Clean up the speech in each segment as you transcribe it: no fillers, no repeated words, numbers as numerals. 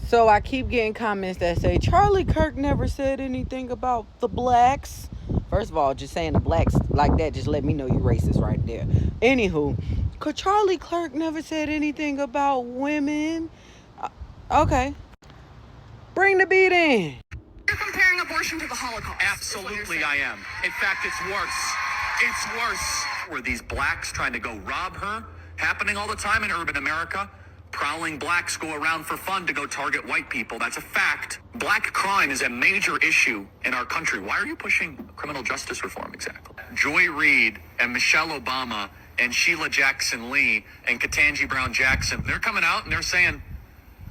So I keep getting comments that say Charlie Kirk never said anything about the blacks. First of all, just saying the blacks like that just let me know you racist right there. Anywho, cause Charlie Kirk never said anything about women. Okay, bring the beat in. You're comparing abortion to the Holocaust. Absolutely, I am. In fact, it's worse. It's worse. Were these blacks trying to go rob her? Happening all the time in urban America. Prowling blacks go around for fun to go target white people. That's a fact. Black crime is a major issue in our country. Why are you pushing criminal justice reform exactly? Joy Reid and Michelle Obama and Sheila Jackson Lee and Ketanji Brown Jackson, they're coming out and they're saying,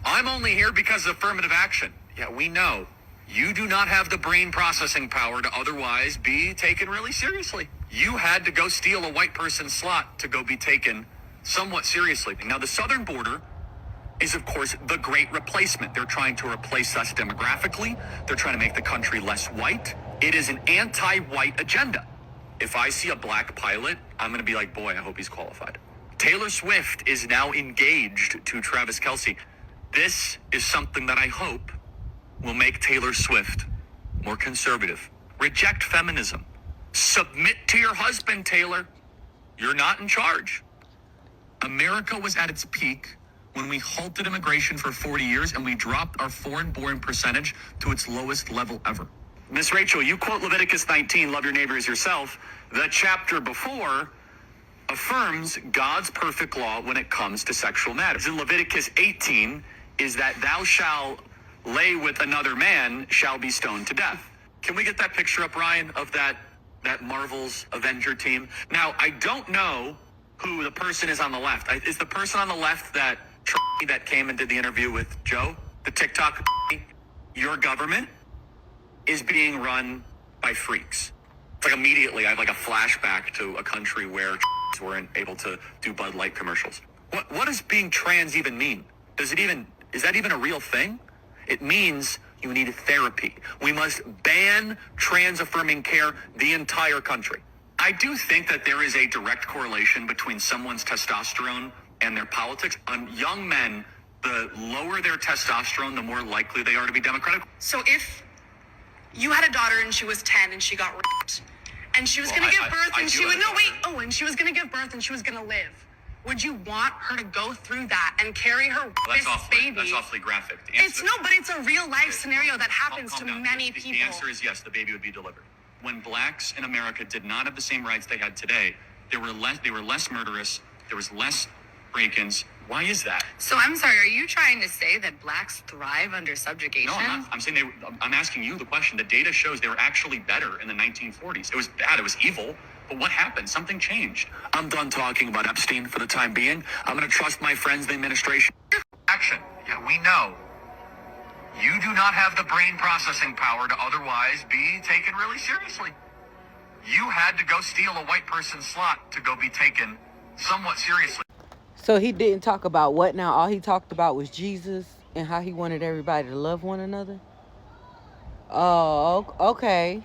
I'm only here because of affirmative action. Yeah, we know. You do not have the brain processing power to otherwise be taken really seriously. You had to go steal a white person's slot to go be taken somewhat seriously. Now, the southern border is, of course, the great replacement. They're trying to replace us demographically. They're trying to make the country less white. It is an anti-white agenda. If I see a black pilot, I'm going to be like, boy, I hope he's qualified. Taylor Swift is now engaged to Travis Kelce. This is something that I hope will make Taylor Swift more conservative. Reject feminism. Submit to your husband, Taylor. You're not in charge. America was at its peak when we halted immigration for 40 years and we dropped our foreign-born percentage to its lowest level ever. Miss Rachel, you quote Leviticus 19, love your neighbor as yourself. The chapter before affirms God's perfect law when it comes to sexual matters. In Leviticus 18 is that thou shalt lay with another man shall be stoned to death. Can we get that picture up, Ryan, of that Marvel's Avenger team? Now, I don't know who the person is on the left. Is the person on the left that came and did the interview with Joe? The TikTok? Your government is being run by freaks. It's like immediately I have like a flashback to a country where weren't able to do Bud Light commercials. What does being trans even mean? Is that even a real thing? It means you need therapy. We must ban trans-affirming care the entire country. I do think that there is a direct correlation between someone's testosterone and their politics. On young men, the lower their testosterone, the more likely they are to be Democratic. So if you had a daughter and she was 10 and she got raped, and she was going to give birth and she would, and she was going to give birth and she was going to live, would you want her to go through that and carry her baby? That's awfully graphic. But it's a real life scenario that happens to many people. The answer is yes, the baby would be delivered. When blacks in America did not have the same rights they had today, they were less murderous, there was less break-ins. Why is that? So I'm sorry, are you trying to say that blacks thrive under subjugation? No, I'm not. I'm asking you the question. The data shows they were actually better in the 1940s. It was bad, it was evil. But what happened? Something changed. I'm done talking about Epstein for the time being. I'm going to trust my friends, the administration. Action. Yeah, we know. You do not have the brain processing power to otherwise be taken really seriously. You had to go steal a white person's slot to go be taken somewhat seriously. So he didn't talk about what now? All he talked about was Jesus and how he wanted everybody to love one another? Oh, okay.